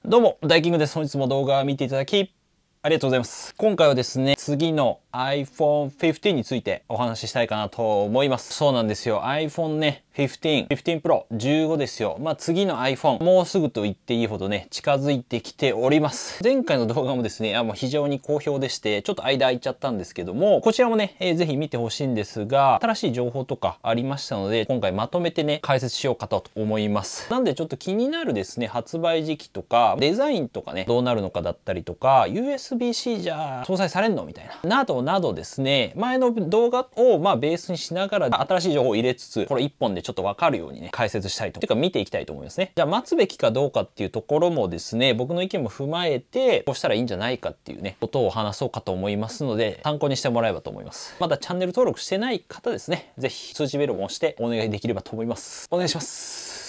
どうも、ダイキングです。本日も動画を見ていただき、ありがとうございます。今回はですね、次の iPhone 15についてお話ししたいかなと思います。そうなんですよ。iPhone ね、15 Pro、15ですよ。次の iPhone、もうすぐと言っていいほどね、近づいてきております。前回の動画もですね、もう非常に好評でして、ちょっと間空いちゃったんですけども、こちらもね、ぜひ見てほしいんですが、新しい情報とかありましたので、今回まとめてね、解説しようかと思います。なんでちょっと気になるですね、発売時期とか、デザインとかね、どうなるのかだったりとか、USB-C じゃ搭載されんのみたいな。などですね、前の動画をベースにしながら新しい情報を入れつつ、これ一本でちょっとわかるようにね、解説したいと。てか見ていきたいと思いますね。じゃあ待つべきかどうかっていうところもですね、僕の意見も踏まえて、こうしたらいいんじゃないかっていうね、ことを話そうかと思いますので、参考にしてもらえばと思います。まだチャンネル登録してない方ですね、ぜひ通知ベルも押してお願いできればと思います。お願いします。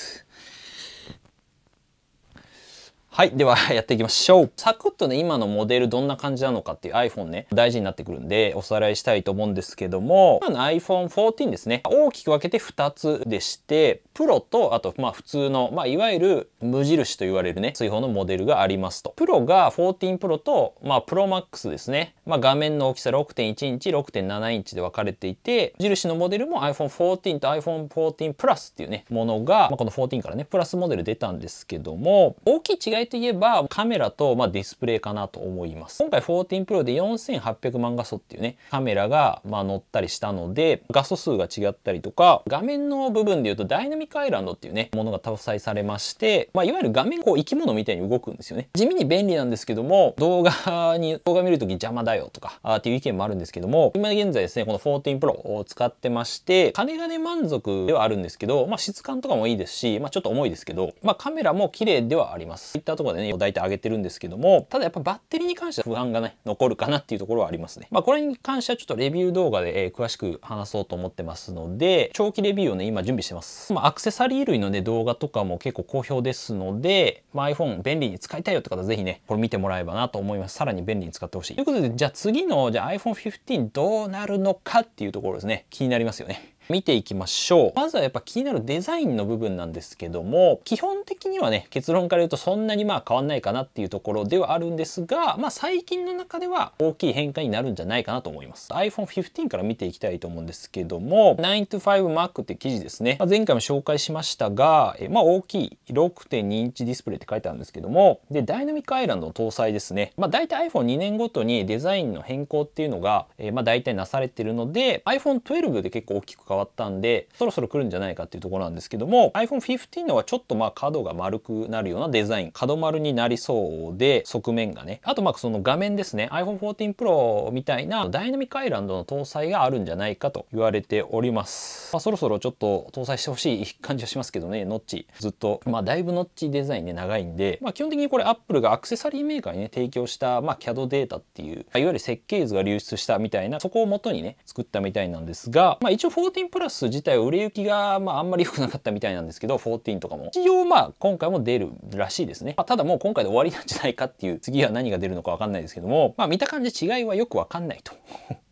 はい。では、やっていきましょう。サクッとね、今のモデルどんな感じなのかっていう iPhone ね、大事になってくるんで、おさらいしたいと思うんですけども、今の iPhone 14ですね、大きく分けて2つでして、プロと、あと、普通の、いわゆる無印と言われるね、追放のモデルがありますと。プロが14 Pro と、プロマックスですね。画面の大きさ 6.1 インチ、6.7 インチで分かれていて、無印のモデルも iPhone 14と iPhone 14 Plus っていうね、ものが、この14からね、プラスモデル出たんですけども、大きい違いといえばカメラとディスプレイかなと思います。今回14 Pro で4800万画素っていうね、カメラが載ったりしたので、画素数が違ったりとか、画面の部分で言うとダイナミックアイランドっていうね、ものが搭載されまして、いわゆる画面生き物みたいに動くんですよね。地味に便利なんですけども、動画見るとき邪魔だよとかっていう意見もあるんですけども、今現在ですね、この14 Pro を使ってまして、金がね満足ではあるんですけど、質感とかもいいですし、ちょっと重いですけど、カメラも綺麗ではあります。そういったところでね、大体上げてるんですけども、ただやっぱバッテリーに関しては不安がね、残るかなっていうところはありますね。これに関してはちょっとレビュー動画で、詳しく話そうと思ってますので、長期レビューをね、今準備してます。アクセサリー類のね、動画とかも結構好評ですので、iPhone 便利に使いたいよって方ぜひね、これ見てもらえばなと思います。さらに便利に使ってほしい。ということで、じゃあ次の、iPhone 15どうなるのかっていうところですね。気になりますよね。見ていきましょう。まずはやっぱ気になるデザインの部分なんですけども、基本的にはね、結論から言うとそんなに変わんないかなっていうところではあるんですが、最近の中では大きい変化になるんじゃないかなと思います。iPhone 15から見ていきたいと思うんですけども、9 to 5 Mac って記事ですね。前回も紹介しましたが、大きい 6.2 インチディスプレイって書いてあるんですけども、で、ダイナミックアイランドの搭載ですね。大体 iPhone2 年ごとにデザインの変更っていうのが、大体なされてるので、iPhone 12で結構大きく変わったんで、そろそろ来るんじゃないかっていうところなんですけども、iPhone 15のはちょっと角が丸くなるようなデザイン、角丸になりそうで、側面がね。あとその画面ですね、iPhone 14 Pro みたいなダイナミックアイランドの搭載があるんじゃないかと言われております。そろそろちょっと搭載してほしい感じはしますけどね、ノッチ。ずっと、だいぶノッチデザインね、長いんで、基本的にこれ Apple がアクセサリーメーカーにね、提供した、CAD データっていう、いわゆる設計図が流出したみたいな、そこを元にね、作ったみたいなんですが、一応14 Plus 自体は売れ行きが、あんまり良くなかったみたいなんですけど、14とかも。一応今回も出るらしいですね。ただもう今回で終わりなんじゃないかっていう、次は何が出るのかわかんないですけども、見た感じ違いはよくわかんないと。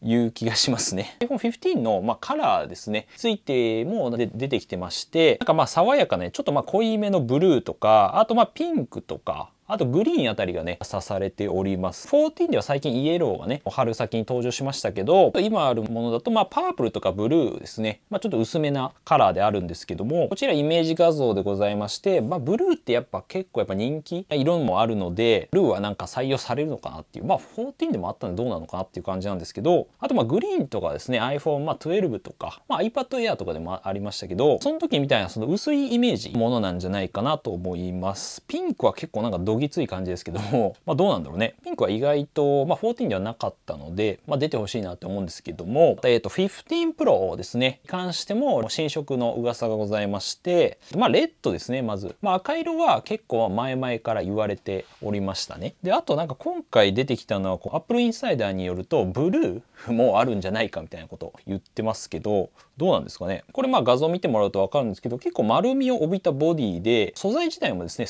いう気がしますね。iPhone 15のカラーですね。ついても出てきてまして、爽やかね、ちょっと濃いめのブルーとか、あとピンクとか、あとグリーンあたりがね、刺されております。14では最近イエローがね、春先に登場しましたけど、今あるものだとパープルとかブルーですね。ちょっと薄めなカラーであるんですけども、こちらイメージ画像でございまして、ブルーって結構人気色もあるので、ブルーは採用されるのかなっていう、14でもあったんでどうなのかなっていう感じなんですけど、あとグリーンとかですね、iPhone 12とか、iPad Air とかでもありましたけど、その時みたいなその薄いイメージものなんじゃないかなと思います。ピンクは結構どぎつい感じですけども、どうなんだろうね。ピンクは意外と、14ではなかったので、出てほしいなって思うんですけども、15 Pro ですね、に関しても新色の噂がございまして、レッドですね、まず。赤色は結構前々から言われておりましたね。で、あと今回出てきたのは、Apple Insider によると、ブルーもあるんじゃないかみたいなことを言ってますけど、どうなんですかね。これ画像見てもらうと分かるんですけど、結構丸みを帯びたボディで、素材自体もですね、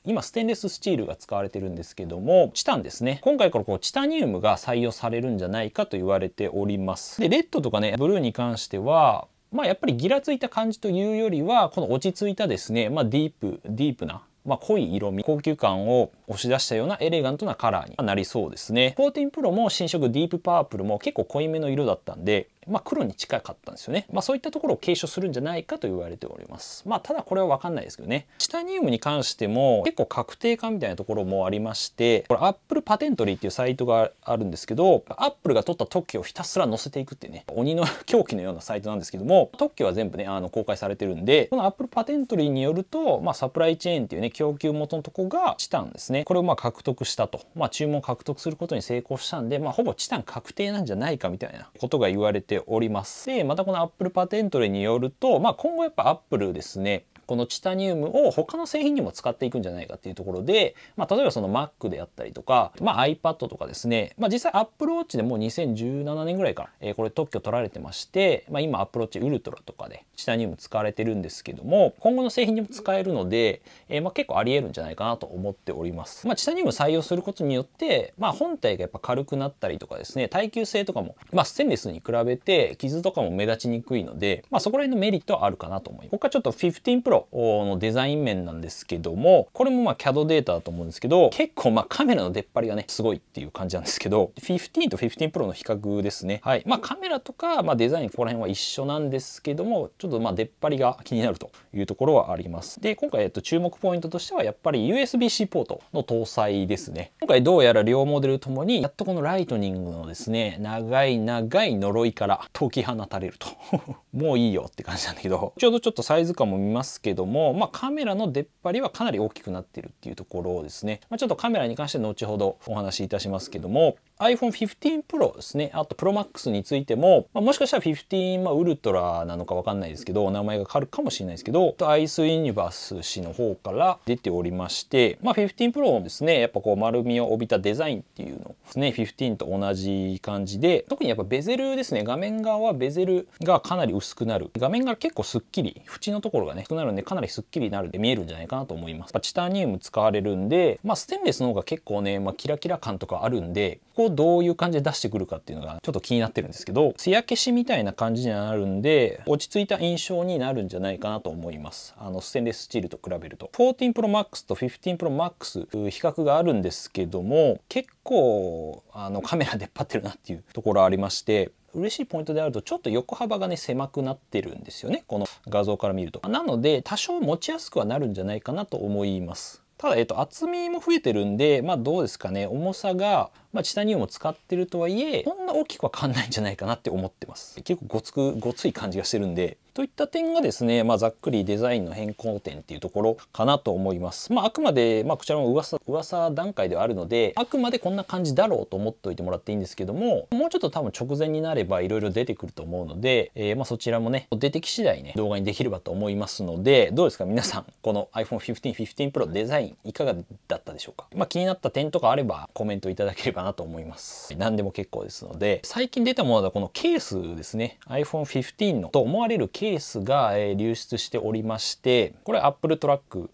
今ステンレススチールが使われてるんですけども、チタンですね。今回からチタニウムが採用されるんじゃないかと言われております。で、レッドとかね、ブルーに関しては、やっぱりギラついた感じというよりは、この落ち着いたですね、ディープな濃い色味、高級感を押し出したようなエレガントなカラーになりそうですね。14 Pro も新色ディープパープルも結構濃いめの色だったんで、黒に近かったんですよね。そういったところを継承するんじゃないかと言われております。ただこれは分かんないですけどね。チタニウムに関しても結構確定化みたいなところもありまして、これ Apple パテントリーっていうサイトがあるんですけど、Apple が取った特許をひたすら載せていくっていうね、鬼の狂気のようなサイトなんですけども、特許は全部ね、公開されてるんで、この Apple パテントリーによると、サプライチェーンっていうね、供給元のとこがチタンですね。これを獲得したと。注文を獲得することに成功したんで、ほぼチタン確定なんじゃないかみたいなことが言われております。で、またこの Apple パテントリーによると、今後やっぱ Apple ですね、このチタニウムを他の製品にも使っていくんじゃないかっていうところで、例えばその Mac であったりとか、iPad とかですね、実際 Apple Watch でもう2017年ぐらいから、これ特許取られてまして、今 Apple Watch Ultra とかでチタニウム使われてるんですけども、今後の製品にも使えるので、結構あり得るんじゃないかなと思っております。チタニウム採用することによって、本体がやっぱ軽くなったりとかですね、耐久性とかも、ステンレスに比べて傷とかも目立ちにくいので、そこら辺のメリットはあるかなと思います。他ちょっと15 Proのデザイン面なんですけども、これもCAD データだと思うんですけど、結構カメラの出っ張りがね、すごいっていう感じなんですけど、15と15 Pro の比較ですね。はい。カメラとか、デザインここら辺は一緒なんですけども、ちょっと出っ張りが気になるというところはあります。で、今回注目ポイントとしてはやっぱり USB-C ポートの搭載ですね。今回どうやら両モデルともに、やっとこのライトニングのですね、長い呪いから解き放たれると。もういいよって感じなんだけど、ちょうどちょっとサイズ感も見ますけども、カメラの出っ張りはかなり大きくなってるっていうところですね。ちょっとカメラに関しては後ほどお話しいたしますけども、iPhone 15 Pro ですね、あと Pro Max についても、もしかしたら15、ウルトラなのかわかんないですけど、名前が変わるかもしれないですけど、アイスユニバース氏の方から出ておりまして、15 Pro もですね、やっぱこう丸みを帯びたデザインっていうのですね、15と同じ感じで、特にやっぱベゼルですね、画面側はベゼルがかなり薄くなる。画面が結構スッキリ、縁のところがね、薄くなるんで、かなりスッキリになるんで見えるんじゃないかなと思います。チタニウム使われるんで、ステンレスの方が結構ね、キラキラ感とかあるんで、こうどういう感じで出してくるかっていうのがちょっと気になってるんですけど、艶消しみたいな感じになるんで、落ち着いた印象になるんじゃないかなと思います。ステンレススチールと比べると。14 Pro Max と15 Pro Max 比較があるんですけども、結構カメラ出っ張ってるなっていうところありまして、嬉しいポイントであるとちょっと横幅がね狭くなってるんですよね、この画像から見ると。なので多少持ちやすくはなるんじゃないかなと思います。ただ、厚みも増えてるんで、どうですかね、重さが、チタニウムを使ってるとはいえ、そんな大きくは変わんないんじゃないかなって思ってます。結構ごつい感じがしてるんで、といった点がですね、ざっくりデザインの変更点っていうところかなと思います。あくまで、こちらも噂段階ではあるので、あくまでこんな感じだろうと思っておいてもらっていいんですけども、もうちょっと多分直前になればいろいろ出てくると思うので、そちらもね、出てき次第ね、動画にできればと思いますので、どうですか皆さん、この iPhone 15、15 Pro デザインいかがだったでしょうか。気になった点とかあればコメントいただければなと思います。何でも結構ですので、最近出たものはこのケースですね。iPhone 15のと思われるケースが流出しておりまして、これ Apple トラック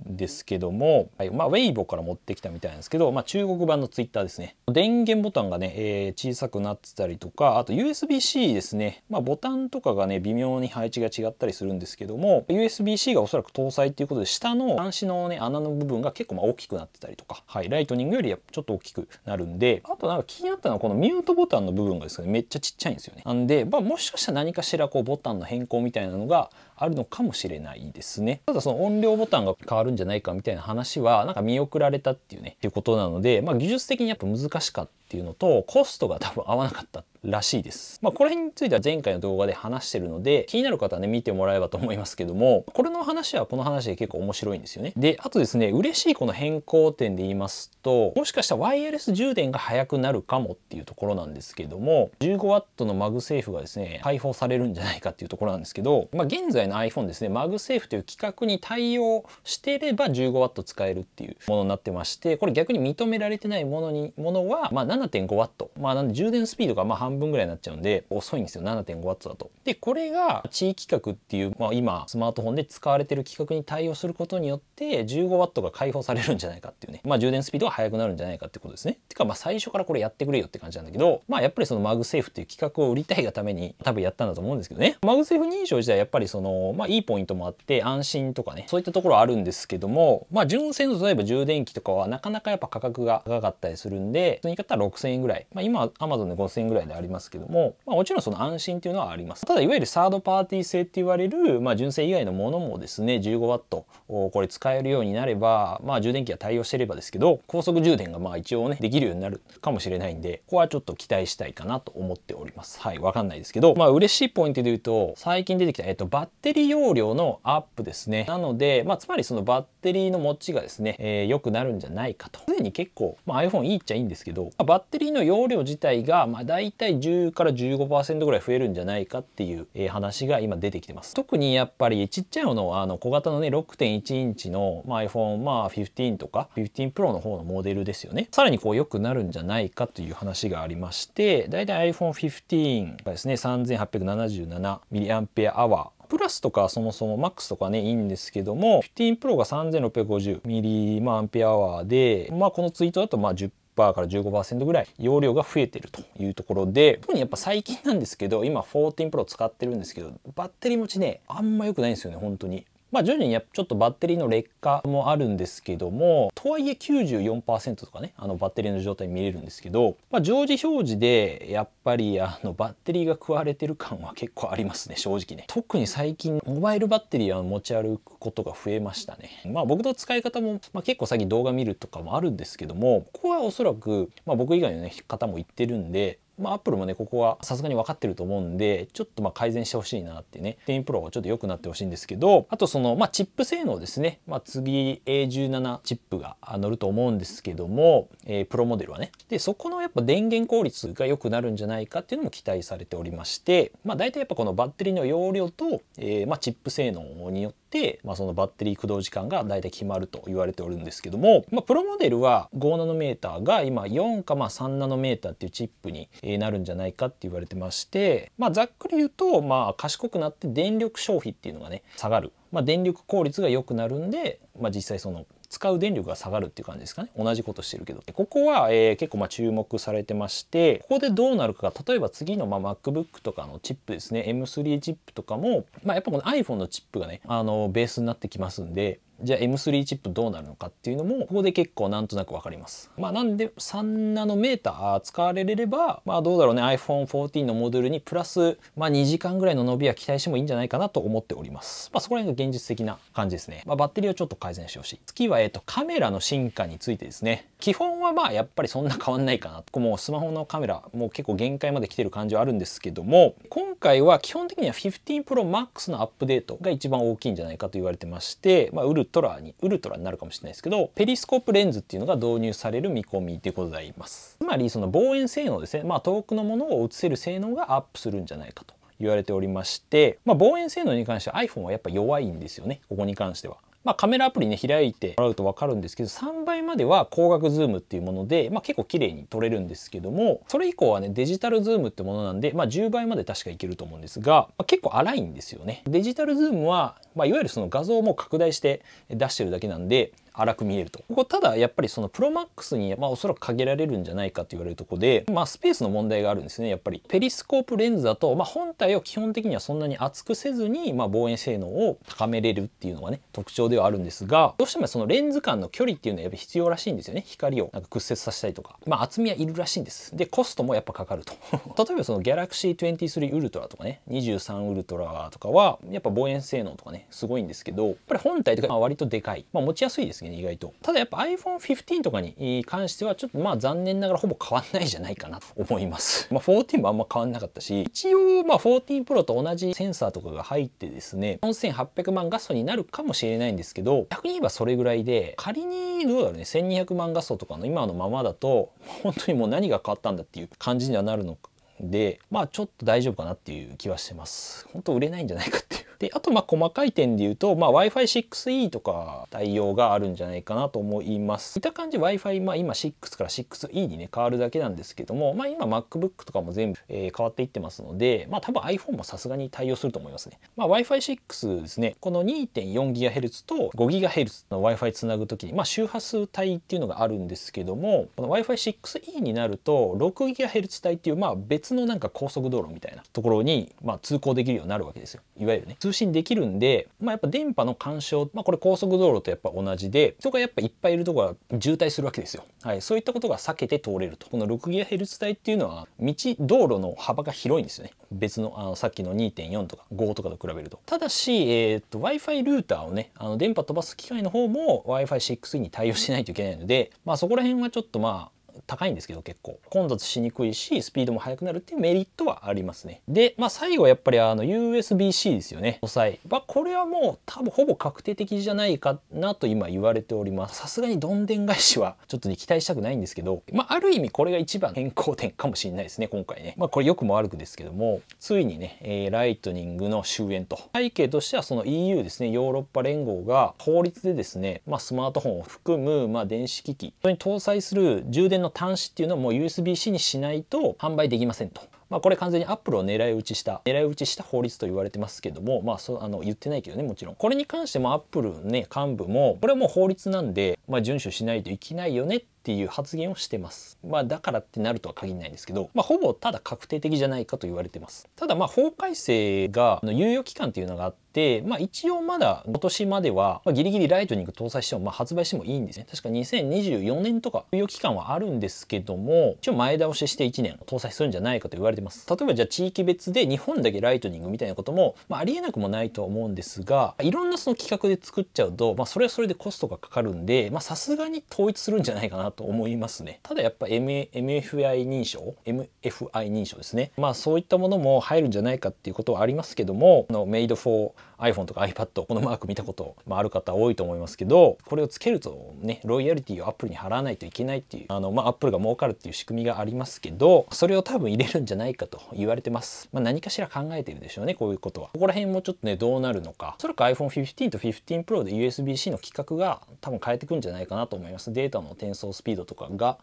ですけども、Weibo から持ってきたみたいなんですけど、中国版の Twitter ですね。電源ボタンがね、小さくなってたりとか、あと USB-C ですね。ボタンとかがね、微妙に配置が違ったりするんですけども、USB-C がおそらく搭載っていうことで、下の端子のね、穴の部分が結構大きくなってたりとか、ライトニングよりちょっと大きくなるんで、あとなんか気になったのはこのミュートボタンの部分がですね、めっちゃちっちゃいんですよね。なんで、もしかしたら何かしらこうボタンの変更みたいなのがあるのかもしれないですね。ただその音量ボタンが変わるんじゃないかみたいな話はなんか見送られたっていうね、っていうことなので、技術的にやっぱ難しかったっていうのと、コストが多分合わなかったらしいです。この辺については前回の動画で話してるので、気になる方はね、見てもらえばと思いますけども、これの話はこの話で結構面白いんですよね。で、あとですね、嬉しいこの変更点で言いますと、もしかしたらワイヤレス充電が速くなるかもっていうところなんですけども、15W のマグセーフがですね、開放されるんじゃないかっていうところなんですけど、現在の iPhone ですね、マグセーフという規格に対応していれば 15W 使えるっていうものになってまして、これ逆に認められてないものは、なん 7.5W。なんで充電スピードが半分ぐらいになっちゃうんで、遅いんですよ、7.5W だと。で、これが地域規格っていう、今、スマートフォンで使われてる規格に対応することによって、15W が解放されるんじゃないかっていうね。充電スピードが速くなるんじゃないかってことですね。てか、最初からこれやってくれよって感じなんだけど、やっぱりそのマグセーフっていう規格を売りたいがために多分やったんだと思うんですけどね。マグセーフ認証自体やっぱりいいポイントもあって、安心とかね、そういったところはあるんですけども、純正の例えば充電器とかはなかなかやっぱ価格が高かったりするんで、普通に買ったら6000円ぐらい。今は Amazon で5000円ぐらいでありますけども、もちろんその安心っていうのはあります。ただいわゆるサードパーティー製って言われる、純正以外のものもですね、15W これ使えるようになれば、充電器が対応してればですけど、高速充電が一応ね、できるようになるかもしれないんで、ここはちょっと期待したいかなと思っております。はい、わかんないですけど、嬉しいポイントで言うと、最近出てきた、バッテリー容量のアップですね。なので、つまりそのバッテリーの持ちがですね、良くなるんじゃないかと。すでに結構、iPhone いいっちゃいいんですけど、バッテリーの容量自体が、だいたい10から 15% ぐらい増えるんじゃないかっていう、話が今出てきてます。特にやっぱりちっちゃいのの、小型のね、6.1 インチの、iPhone、15とか、15 Pro の方のモデルですよね。さらに良くなるんじゃないかという話がありまして、だいたい iPhone 15がですね、3877mAh。プラスとかそもそも MAX とかねいいんですけども、15 Pro が 3650mAh で、このツイートだと10%から 15% ぐらい容量が増えてるというところで、特にやっぱ最近なんですけど、今14 Pro 使ってるんですけど、バッテリー持ちね、あんま良くないんですよね、本当に。徐々にちょっとバッテリーの劣化もあるんですけども、とはいえ 94% とかね、バッテリーの状態見れるんですけど、常時表示でやっぱりバッテリーが食われてる感は結構ありますね、正直ね。特に最近モバイルバッテリーは持ち歩くことが増えましたね。僕の使い方も、結構最近動画見るとかもあるんですけども、ここはおそらく、僕以外の、ね、方も言ってるんで、アップルもね、ここはさすがに分かってると思うんで、ちょっと改善してほしいなってね、10 Pro がちょっと良くなってほしいんですけど、あとチップ性能ですね。次 A17 チップが乗ると思うんですけども、プロモデルはね。で、そこのやっぱ電源効率が良くなるんじゃないかっていうのも期待されておりまして、大体やっぱこのバッテリーの容量と、チップ性能によって、そのバッテリー駆動時間が大体決まると言われておるんですけども、プロモデルは5ナノメーターが今4か3ナノメーターっていうチップになるんじゃないかって言われてまして、ざっくり言うと賢くなって電力消費っていうのがね下がる、電力効率が良くなるんで、実際その使う電力が下がるっていう感じですかね。同じことしてるけど、ここは、結構注目されてまして、ここでどうなるかが、例えば次のMacBook とかのチップですね、M3 チップとかも、やっぱこの iPhone のチップがねベースになってきますんで、じゃあ M3 チップどうなるのかっていうのもここで結構なんとなく分かります。なんで3ナノメーター使われればどうだろうね、 iPhone 14のモデルにプラス2時間ぐらいの伸びは期待してもいいんじゃないかなと思っております。そこら辺が現実的な感じですね。バッテリーをちょっと改善してほしい。次はカメラの進化についてですね。基本はやっぱりそんな変わんないかなと。もうスマホのカメラもう結構限界まで来てる感じはあるんですけども、今回は基本的には15 Pro Max のアップデートが一番大きいんじゃないかと言われてまして、ウルトラになるかもしれないですけど、ペリスコープレンズっていうのが導入される見込みということであります。つまりその望遠性能ですね、遠くのものを映せる性能がアップするんじゃないかと言われておりまして、望遠性能に関しては iPhone はやっぱ弱いんですよね、ここに関しては。カメラアプリね開いてもらうと分かるんですけど、3倍までは光学ズームっていうもので、結構綺麗に撮れるんですけども、それ以降はねデジタルズームってものなんで、10倍まで確かいけると思うんですが、結構荒いんですよね。デジタルズームは、いわゆるその画像をもう拡大して出してるだけなんで荒く見えると。ここただやっぱりそのプロマックスにおそらく限られるんじゃないかと言われるところで、スペースの問題があるんですね。やっぱりペリスコープレンズだと、本体を基本的にはそんなに厚くせずに、望遠性能を高めれるっていうのがね特徴ではあるんですが、どうしてもそのレンズ間の距離っていうのはやっぱ必要らしいんですよね。光を屈折させたりとか、厚みはいるらしいんです。でコストもやっぱかかると例えばその Galaxy 23 Ultra とかね23 Ultra とかはやっぱ望遠性能とかねすごいんですけど、やっぱり本体とか割とでかい、持ちやすいですね意外と。ただやっぱ iPhone 15とかに関してはちょっと残念ながらほぼ変わんないじゃないかなと思います。14もあんま変わんなかったし、一応14 Pro と同じセンサーとかが入ってですね4800万画素になるかもしれないんですけど、逆に言えばそれぐらいで、仮にどうだろうね1200万画素とかの今のままだと本当にもう何が変わったんだっていう感じにはなるので、ちょっと大丈夫かなっていう気はしてます。本当売れないんじゃないかっていうで、あと細かい点で言うと、Wi-Fi 6E とか対応があるんじゃないかなと思います。見た感じ Wi-Fi、今6から 6E にね、変わるだけなんですけども、今 MacBook とかも全部、変わっていってますので、多分 iPhone もさすがに対応すると思いますね。Wi-Fi 6ですね、この 2.4GHz と 5GHz の Wi-Fi つなぐときに、周波数帯っていうのがあるんですけども、この Wi-Fi 6E になると 6GHz 帯っていう別の高速道路みたいなところに通行できるようになるわけですよ。いわゆるね、通信できるんで、やっぱ電波の干渉、これ高速道路とやっぱ同じで、人がやっぱいっぱいいるところは渋滞するわけですよ。はい、そういったことが避けて通れると。この 6GHz 帯っていうのは道路の幅が広いんですよね。別のさっきの 2.4 とか5とかと比べると。ただし、Wi-Fi ルーターをね、電波飛ばす機械の方も Wi-Fi 6 に対応しないといけないので、そこら辺はちょっと高いんですけど、結構混雑しにくいしスピードも速くなるっていうメリットはありますね。で、最後はやっぱりUSB-C ですよね。搭載これはもう多分ほぼ確定的じゃないかなと今言われております。さすがにどんでん返しはちょっと期待したくないんですけど、ある意味これが一番変更点かもしれないですね、今回ね。これ良くも悪くですけども、ついにね、ライトニングの終焉と。背景としてはその EU ですね、ヨーロッパ連合が法律でですね、スマートフォンを含む電子機器それに搭載する充電の端子っていうのはもう USB-C にしないと販売できませんと。これ完全にアップルを狙い撃ちした法律と言われてますけども、言ってないけどね、もちろんこれに関してもアップルのね幹部もこれはもう法律なんで、遵守しないといけないよねっていう発言をしてます。だからってなるとは限らないんですけど、ほぼただ確定的じゃないかと言われてます。ただ法改正が猶予期間っていうのがあって、一応まだ今年までは、ギリギリライトニング搭載しても、発売してもいいんですね。確か2024年とか猶予期間はあるんですけども、一応前倒しして1年搭載するんじゃないかと言われてます。例えばじゃあ地域別で日本だけライトニングみたいなことも、ありえなくもないとは思うんですが、いろんなその企画で作っちゃうと、それはそれでコストがかかるんで、さすがに統一するんじゃないかなと思いますね。ただやっぱ MFI 認証ですね。そういったものも入るんじゃないかっていうことはありますけども、Made for iPhone とか iPad このマーク見たこと、ある方多いと思いますけど、これをつけるとね、ロイヤリティをアップルに払わないといけないっていうアップルが儲かるっていう仕組みがありますけど、それを多分入れるんじゃないかと言われてます。何かしら考えてるでしょうね、こういうことは。ここら辺もちょっとね、どうなるのか。おそらく iPhone 15と15 Pro で USB-C の規格が多分変えてくんじゃないかなと思います。データの転送スピードとかが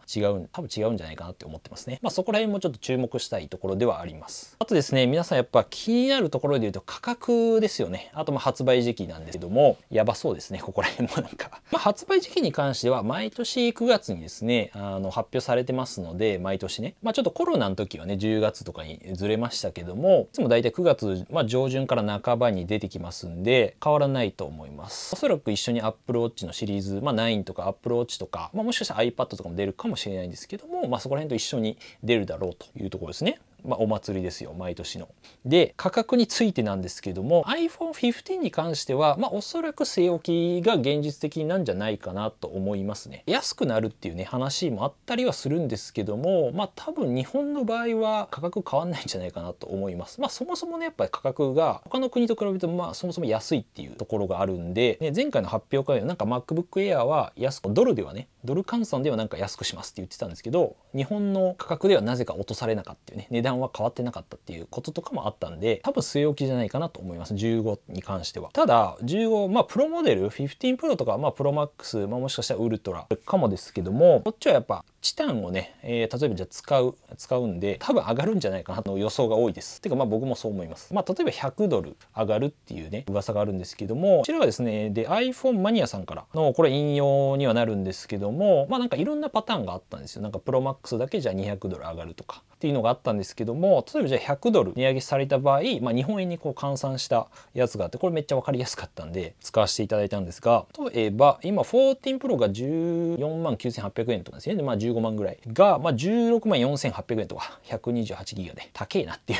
多分違うんじゃないかなって思ってますね。そこら辺もちょっと注目したいところではあります。あとですね、皆さんやっぱ気になるところで言うと価格ですよね。あと発売時期なんですけども、やばそうですね、ここら辺もなんか。発売時期に関しては毎年9月にですね、発表されてますので、毎年ね。ちょっとコロナの時はね、10月とかにずれましたけども、いつもだいたい9月、上旬から半ばに出てきますんで、変わらないと思います。おそらく一緒に Apple Watch のシリーズ、9とか Apple Watch とか、もしかしたら iPad とかも出るかもしれないんですけども、そこら辺と一緒に出るだろうというところですね。お祭りですよ、毎年の。で、価格についてなんですけども、iPhone 15に関しては、おそらく据え置きが現実的なんじゃないかなと思いますね。安くなるっていうね、話もあったりはするんですけども、多分日本の場合は価格変わんないんじゃないかなと思います。そもそもね、やっぱり価格が他の国と比べても、そもそも安いっていうところがあるんで、前回の発表会でMacBook Air はドルではね、ドル換算では安くしますって言ってたんですけど、日本の価格ではなぜか落とされなかったっていうね、値段は変わってなかったっていうこととかもあったんで、多分据え置きじゃないかなと思います、15に関しては。ただ15、プロモデル15 Pro とか、プロマックス、もしかしたらウルトラかもですけども、こっちはやっぱチタンをね、例えばじゃあ使うんで多分上がるんじゃないかなの予想が多いです。てか僕もそう思います。例えば100ドル上がるっていうね噂があるんですけども、こちらはですね、で iPhone マニアさんからのこれ引用にはなるんですけども、いろんなパターンがあったんですよ。プロマックスだけじゃあ200ドル上がるとかっていうのがあったんですけども、例えばじゃあ100ドル値上げされた場合、日本円に換算したやつがあって、これめっちゃ分かりやすかったんで使わせていただいたんですが、例えば今14 Pro が14万9800円とかですね。で15万ぐらいが、16万4800円とか128ギガで高えなっていう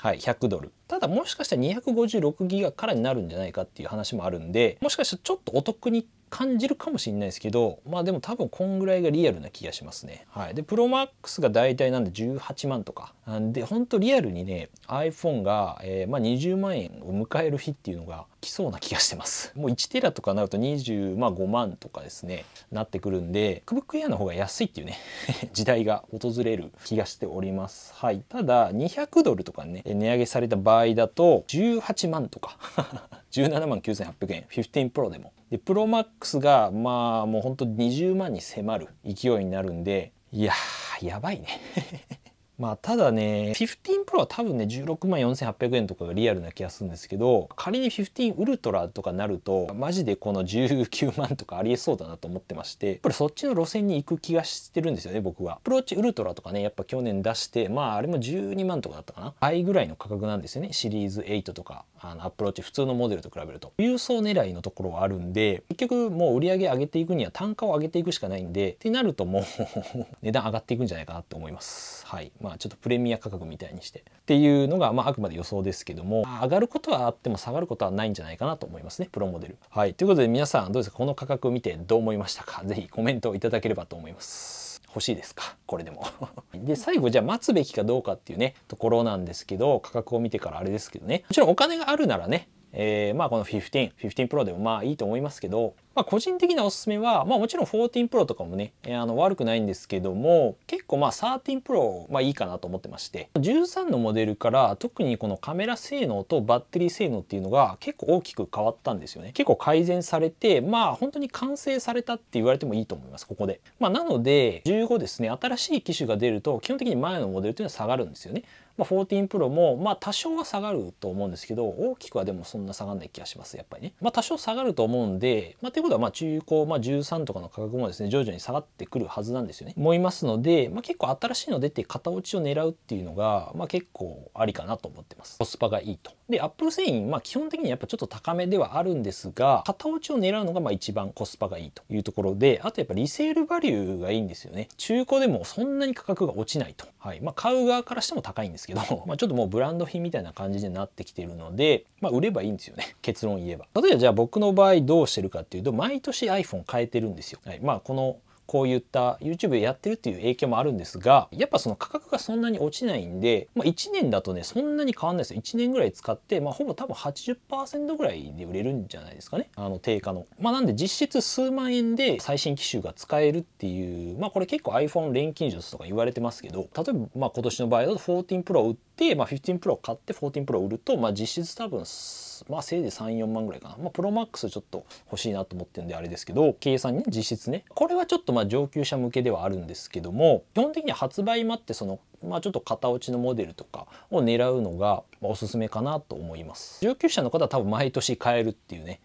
はい、100ドル。ただもしかしたら256ギガからになるんじゃないかっていう話もあるんで、もしかしたらちょっとお得に感じるかもしれないですけど、まあでも多分こんぐらいがリアルな気がしますね。はい。で、プロマックスが大体なんで18万とか。なんで、ほんとリアルにね、iPhone が、まあ20万円を迎える日っていうのが来そうな気がしてます。もう1テラとかなると25万とかですね、なってくるんで、MacBook Air の方が安いっていうね、時代が訪れる気がしております。はい。ただ、200ドルとかね、値上げされた場合だと、18万とか。17万9800円、15 Pro でも。で、プロマックスが、まあ、もうほんと20万に迫る勢いになるんで、いやー、やばいね。まあただね、15 Pro は多分ね、16万4800円とかがリアルな気がするんですけど、仮に15 Ultra とかなると、マジでこの19万とかありえそうだなと思ってまして、やっぱりそっちの路線に行く気がしてるんですよね、僕は。アプローチウルトラとかね、やっぱ去年出して、まああれも12万とかだったかな。倍ぐらいの価格なんですよね、シリーズ8とか、アプローチ普通のモデルと比べると。郵送狙いのところはあるんで、結局もう売り上げ上げていくには単価を上げていくしかないんで、ってなるともう値段上がっていくんじゃないかなと思います。はい。まあちょっとプレミア価格みたいにしてっていうのが、まああくまで予想ですけども、上がることはあっても下がることはないんじゃないかなと思いますね、プロモデル。はい。ということで皆さんどうですか、この価格を見てどう思いましたか。ぜひコメントをいただければと思います。欲しいですか、これでも。で、最後じゃあ待つべきかどうかっていうね、ところなんですけど、価格を見てからあれですけどね、もちろんお金があるならね、まあこの15 Pro でもまあいいと思いますけど、まあ個人的なおすすめは、まあもちろん14 Pro とかもね、悪くないんですけども、結構まあ13 Pro まあいいかなと思ってまして、13のモデルから特にこのカメラ性能とバッテリー性能っていうのが結構大きく変わったんですよね。結構改善されて、まあ本当に完成されたって言われてもいいと思います、ここで。まあなので、15ですね、新しい機種が出ると基本的に前のモデルっていうのは下がるんですよね。まあ、14 Pro もまあ多少は下がると思うんですけど、大きくはでもそんな下がんない気がします、やっぱりね。まあ多少下がると思うんで、まあということはまあ中古、まあ13とかの価格もですね、徐々に下がってくるはずなんですよね。思いますので、まあ結構新しいの出て型落ちを狙うっていうのが、まあ結構ありかなと思ってます。コスパがいいと。で、Apple 製品、まあ基本的にやっぱちょっと高めではあるんですが、型落ちを狙うのがまあ一番コスパがいいというところで、あとやっぱリセールバリューがいいんですよね。中古でもそんなに価格が落ちないと。はい。まあ買う側からしても高いんですけど、まあちょっともうブランド品みたいな感じになってきているので、まあ売ればいいんですよね。結論言えば。例えばじゃあ僕の場合どうしてるかっていうと、毎年 iPhone 変えてるんですよ。はい。まあこういった YouTube でやってるっていう影響もあるんですが、やっぱその価格がそんなに落ちないんで、まあ、1年だとね、そんなに変わんないですよ。1年ぐらい使って、まあ、ほぼ多分 80% ぐらいで売れるんじゃないですかね。定価の。まあ、なんで実質数万円で最新機種が使えるっていう、まあ、これ結構 iPhone 錬金術とか言われてますけど、例えばまあ今年の場合だと14 Pro を売って、まあ、15 Pro を買って14 Pro を売ると、まあ、実質多分まあせいぜい3、4万ぐらいかな。まあプロマックスちょっと欲しいなと思ってるんであれですけど、計算にね、実質ね。これはちょっとまあ上級者向けではあるんですけども、基本的には発売待ってまあちょっと型落ちのモデルとかを狙うのがおすすめかなと思います。上級者の方は多分毎年買えるっていうね、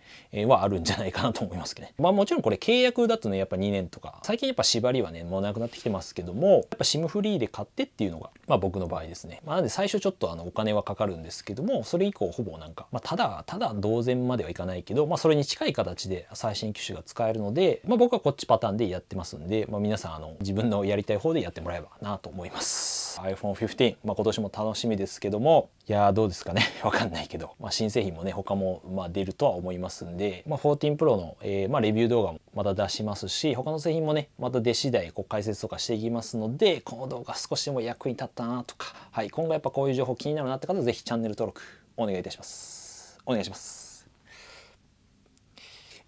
はあるんじゃないかなと思いますけどね。まあもちろんこれ契約だとね、やっぱ2年とか、最近やっぱ縛りはね、もうなくなってきてますけども、やっぱ SIM フリーで買ってっていうのが、まあ僕の場合ですね。まあなんで最初ちょっとお金はかかるんですけども、それ以降ほぼなんか、まあただ同然まではいかないけど、まあそれに近い形で最新機種が使えるので、まあ僕はこっちパターンでやってますんで、まあ皆さん自分のやりたい方でやってもらえばなと思います。iPhone 15、まあ今年も楽しみですけども、いやーどうですかね。わかんないけど、まあ新製品もね、他もまあ出るとは思いますんで、まあ14 Pro の、まあレビュー動画もまた出しますし、他の製品もね、また出次第解説とかしていきますので、この動画少しでも役に立ったなとか、はい、今後やっぱこういう情報気になるなって方はぜひチャンネル登録お願いいたします。お願いします。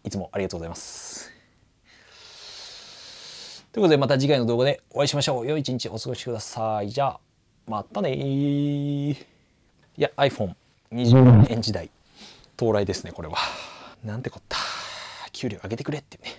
いつもありがとうございます。ということでまた次回の動画でお会いしましょう。良い一日お過ごしください。じゃあ、またねー。いや、iPhone20 万円時代到来ですね、これは。なんてこった。給料上げてくれってね。